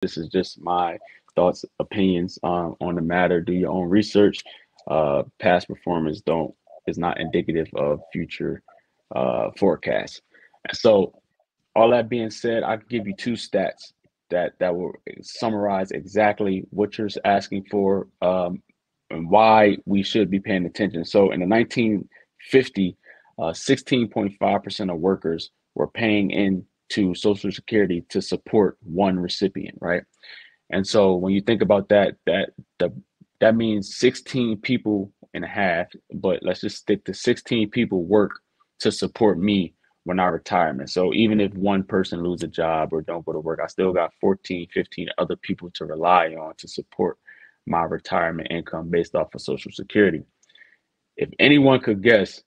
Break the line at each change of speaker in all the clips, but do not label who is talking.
This is just my thoughts, opinions on the matter. Do your own research. Past performance don't is not indicative of future forecasts. And so, all that being said, I can give you two stats that will summarize exactly what you're asking for, and why we should be paying attention. So, in the 1950, 16.5% of workers were paying into Social Security to support one recipient, right? And so when you think about that, that means 16 people and a half, but let's just stick to 16 people work to support me when I retire. So even if one person lose a job or don't go to work, I still got 14, 15 other people to rely on to support my retirement income based off of Social Security. If anyone could guess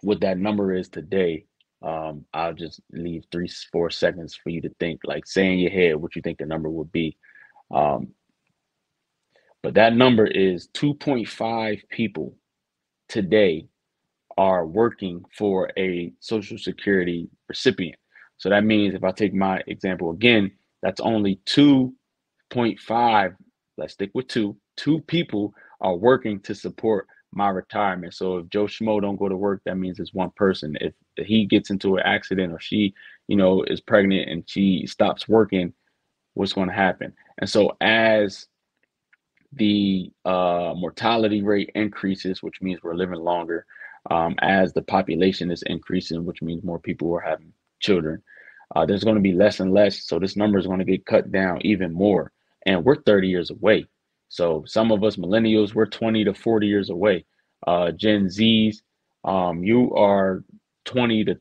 what that number is today, I'll just leave 3, 4 seconds for you to think, like say in your head what you think the number would be. Um, but that number is 2.5 people today are working for a Social Security recipient. So that means if I take my example again, that's only 2.5. Let's stick with two. Two people are working to support my retirement. So if Joe Schmo don't go to work, that means it's one person. If he gets into an accident or she, is pregnant and she stops working, what's going to happen? And so as the mortality rate increases, which means we're living longer, as the population is increasing, which means more people are having children, there's going to be less and less. So this number is going to get cut down even more. And we're 30 years away. So some of us millennials, we're 20 to 40 years away. Gen Zs, you are 20 to,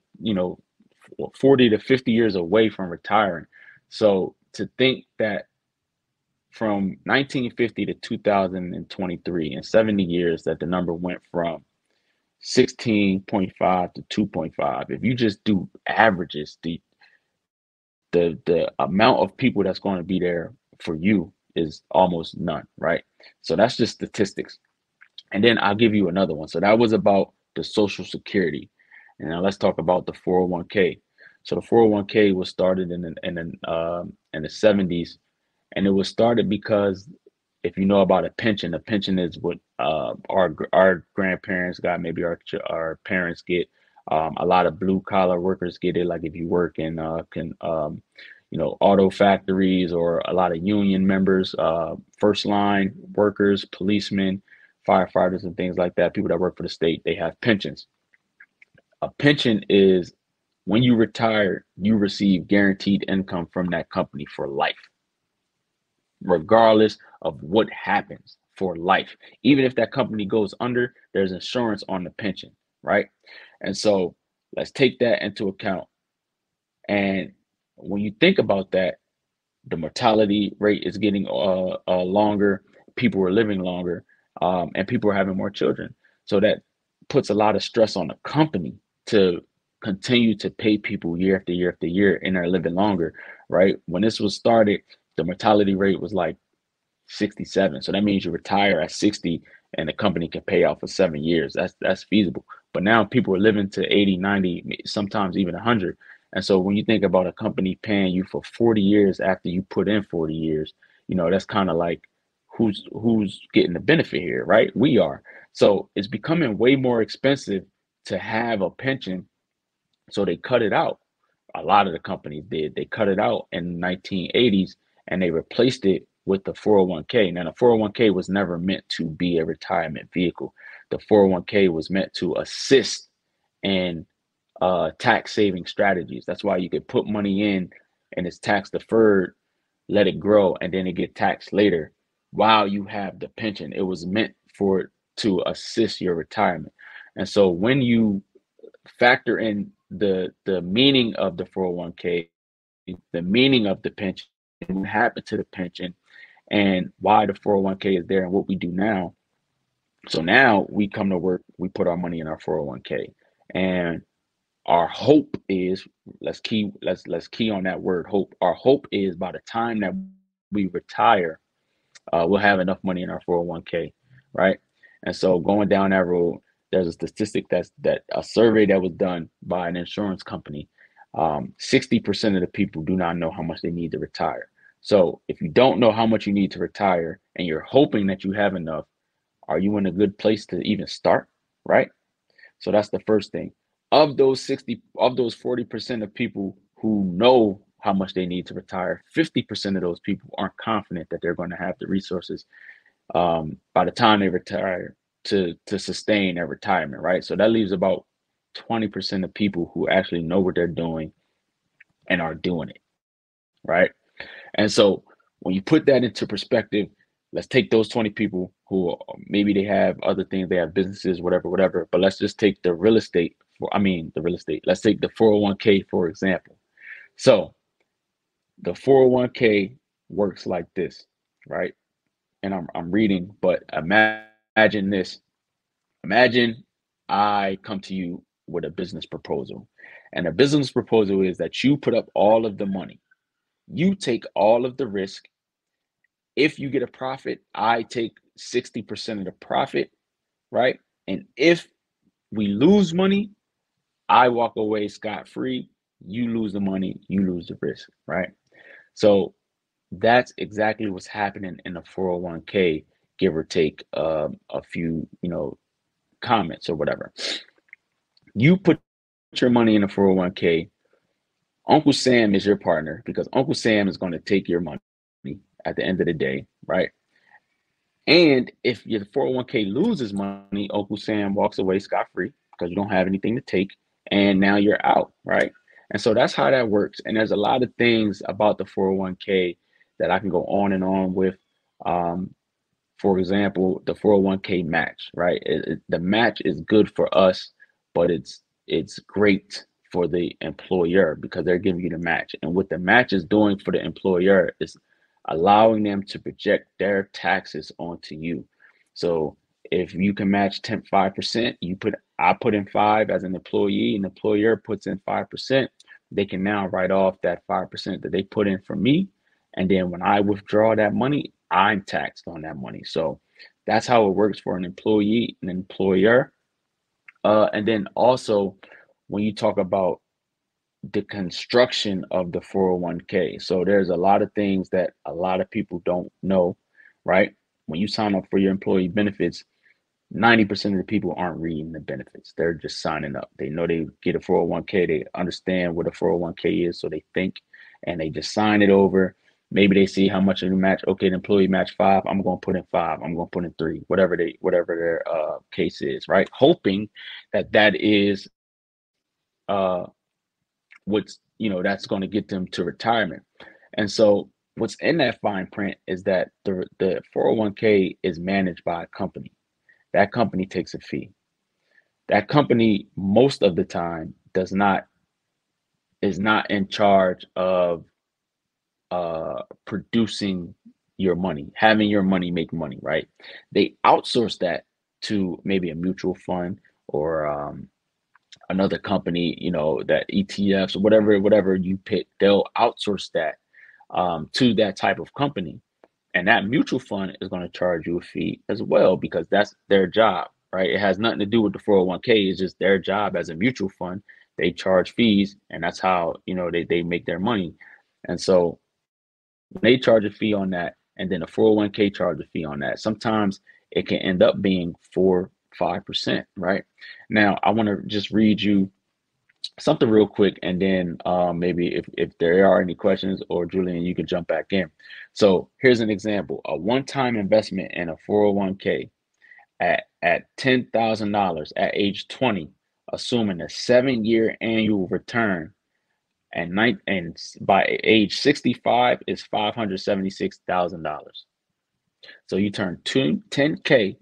40 to 50 years away from retiring. So to think that from 1950 to 2023, in 70 years, that the number went from 16.5 to 2.5. If you just do averages, the amount of people that's going to be there for you is almost none, right? So that's just statistics. And then I'll give you another one. So that was about the Social Security. And now let's talk about the 401k. So the 401k was started in the 70s, and it was started because if you know about a pension is what our grandparents got, maybe our parents get. A lot of blue collar workers get it. Like if you work in auto factories, or a lot of union members, first line workers, policemen, firefighters, and things like that. People that work for the state, they have pensions. A pension is when you retire, you receive guaranteed income from that company for life, regardless of what happens, for life. Even if that company goes under, there's insurance on the pension, right? And so let's take that into account. And when you think about that, the mortality rate is getting longer, people are living longer, and people are having more children. So that puts a lot of stress on the company to continue to pay people year after year after year, and they're living longer, right? When this was started, the mortality rate was like 67. So that means you retire at 60 and the company can pay out for 7 years. That's feasible. But now people are living to 80, 90, sometimes even 100. And so when you think about a company paying you for 40 years after you put in 40 years, that's kind of like who's getting the benefit here, right? We are. So it's becoming way more expensive to have a pension. So they cut it out. A lot of the companies did. They cut it out in the 1980s, and they replaced it with the 401k. Now, the 401k was never meant to be a retirement vehicle. The 401k was meant to assist in tax saving strategies. That's why you could put money in and it's tax deferred, let it grow, and then it get taxed later while you have the pension. It was meant for it to assist your retirement. And so when you factor in the meaning of the 401k, the meaning of the pension, what happened to the pension, and why the 401k is there and what we do now. So now we come to work, we put our money in our 401k, and our hope is, let's key on that word hope. Our hope is by the time that we retire, we'll have enough money in our 401k, right? And so going down that road, there's a statistic that a survey that was done by an insurance company. 60% of the people do not know how much they need to retire. So if you don't know how much you need to retire and you're hoping that you have enough, are you in a good place to even start? Right? So that's the first thing. Of those 40% of people who know how much they need to retire, 50% of those people aren't confident that they're going to have the resources by the time they retire to sustain their retirement, right? So that leaves about 20% of people who actually know what they're doing and are doing it, right? And so when you put that into perspective, let's take those 20 people who maybe they have other things, they have businesses, whatever, whatever. But let's just take the real estate the real estate. Let's take the 401k, for example. So the 401k works like this, right? And I'm reading, but imagine this. Imagine I come to you with a business proposal. And a business proposal is that you put up all of the money. You take all of the risk. If you get a profit, I take 60% of the profit, right? And if we lose money, I walk away scot free. You lose the money, you lose the risk, right? So that's exactly what's happening in the 401k, give or take a few, comments or whatever. You put your money in a 401k. Uncle Sam is your partner because Uncle Sam is going to take your money at the end of the day, right? And if your 401k loses money, Uncle Sam walks away scot free because you don't have anything to take. And now you're out, right? And so that's how that works. And there's a lot of things about the 401k that I can go on and on with. Um, for example, the 401k match, right? The match is good for us, but it's great for the employer because they're giving you the match. And what the match is doing for the employer is allowing them to project their taxes onto you. So if you can match 5%, I put in 5 as an employee, and the employer puts in 5%, they can now write off that 5% that they put in for me. And then when I withdraw that money, I'm taxed on that money. So that's how it works for an employee, an employer. And then also when you talk about the construction of the 401k. So there's a lot of things that a lot of people don't know, right? When you sign up for your employee benefits, 90% of the people aren't reading the benefits. They're just signing up. They know they get a 401k. They understand what a 401k is. So they think and they just sign it over. Maybe they see how much of the match. Okay, the employee match 5. I'm going to put in 5. I'm going to put in 3, whatever their case is, right? Hoping that that is what's, that's going to get them to retirement. And so what's in that fine print is that the 401k is managed by a company. That company takes a fee. That company most of the time does not is not in charge of producing your money, having your money make money, right? They outsource that to maybe a mutual fund or another company, that ETFs or whatever you pick. They'll outsource that to that type of company. And that mutual fund is going to charge you a fee as well because that's their job, right? It has nothing to do with the 401k. It's just their job as a mutual fund. They charge fees, and that's how they make their money. And so when they charge a fee on that, and then the 401k charge a fee on that, sometimes it can end up being 4-5%, right? Now I want to just read you something real quick, and then maybe if there are any questions, or Julian, you can jump back in. So here's an example: a one-time investment in a 401k at $10,000 at age 20, assuming a 7-year annual return, and by age 65 is $576,000. So you turn 10K,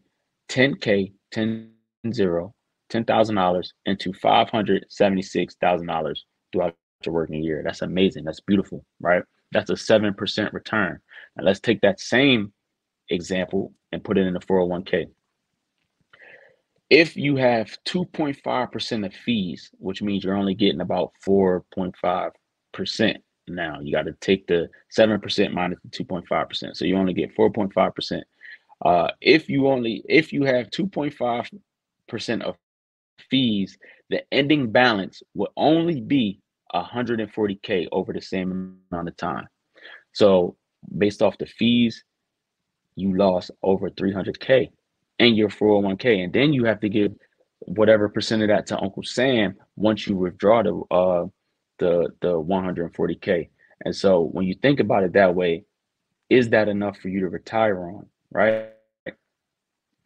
10K, 10-0, $10,000 into $576,000 throughout your working year. That's amazing. That's beautiful, right? That's a 7% return. Now let's take that same example and put it in a 401k. If you have 2.5% of fees, which means you're only getting about 4.5%. Now you got to take the 7% minus the 2.5%. So you only get 4.5%. If you have 2.5% of fees, the ending balance will only be 140K over the same amount of time. So based off the fees, you lost over 300K in your 401k, and then you have to give whatever percent of that to Uncle Sam once you withdraw the 140K. And so when you think about it that way, is that enough for you to retire on, right?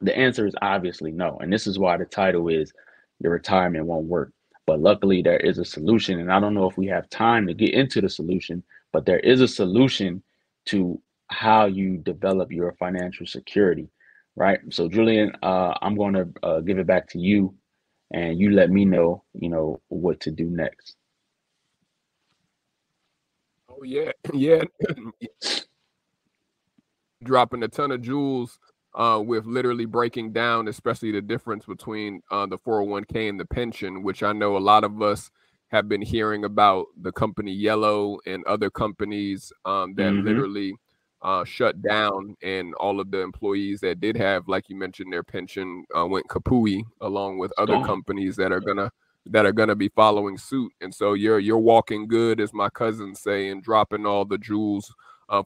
The answer is obviously no. And this is why the title is Your Retirement Won't Work. But luckily, there is a solution. And I don't know if we have time to get into the solution, but there is a solution to how you develop your financial security, right? So, Julian, I'm going to give it back to you, and you let me know, what to do next.
Oh yeah, yeah. Dropping a ton of jewels with literally breaking down, especially the difference between the 401k and the pension, which I know a lot of us have been hearing about the company Yellow and other companies that literally shut down, and all of the employees that did have, like you mentioned, their pension went kapooey, along with other companies that are gonna be following suit. And so you're walking good, as my cousins say, and dropping all the jewels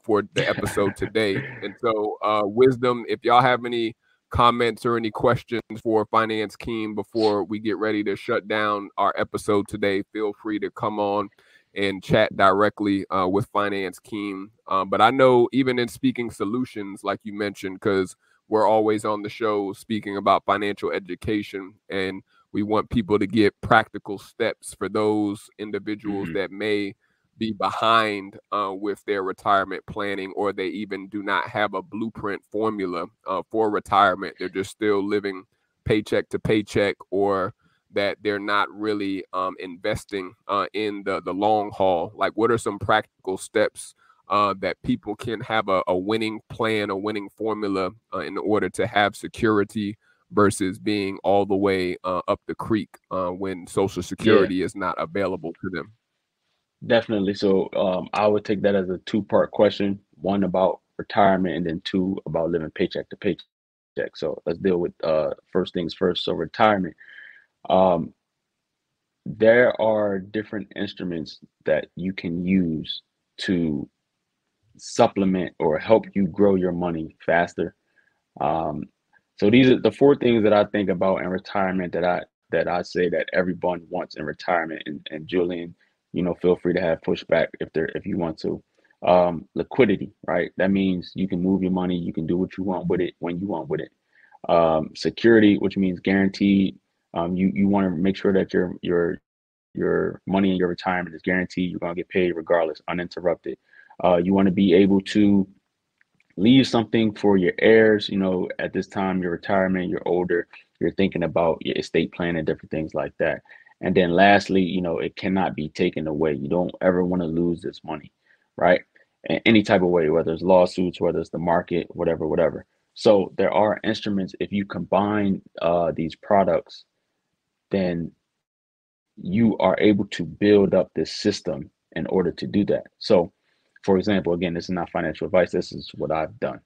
for the episode today. And so, Wisdom, if y'all have any comments or any questions for Finance Keem before we get ready to shut down our episode today, feel free to come on and chat directly with Finance Keem. But I know even in speaking solutions, like you mentioned, because we're always on the show speaking about financial education, and we want people to get practical steps for those individuals that may be behind with their retirement planning, or they even do not have a blueprint formula for retirement. They're just still living paycheck to paycheck, or that they're not really investing in the long haul. Like, what are some practical steps that people can have a winning plan, a winning formula in order to have security versus being all the way up the creek when Social Security is not available to them?
Definitely. So I would take that as a two-part question, one about retirement and then two about living paycheck to paycheck. So let's deal with first things first. So retirement. Um, there are different instruments that you can use to supplement or help you grow your money faster. Um, so these are the four things that I think about in retirement that I say that everyone wants in retirement. And Julian, feel free to have pushback if you want to. Liquidity, right? That means you can move your money, you can do what you want with it when you want with it. Security, which means guaranteed. You want to make sure that your money in your retirement is guaranteed. You're gonna get paid regardless, uninterrupted. You want to be able to leave something for your heirs. At this time, your retirement, you're older, you're thinking about your estate plan and different things like that. And then lastly, it cannot be taken away. You don't ever want to lose this money, right? In any type of way, whether it's lawsuits, whether it's the market, whatever, whatever. So there are instruments. If you combine these products, then you are able to build up this system in order to do that. So, for example, again, this is not financial advice. This is what I've done.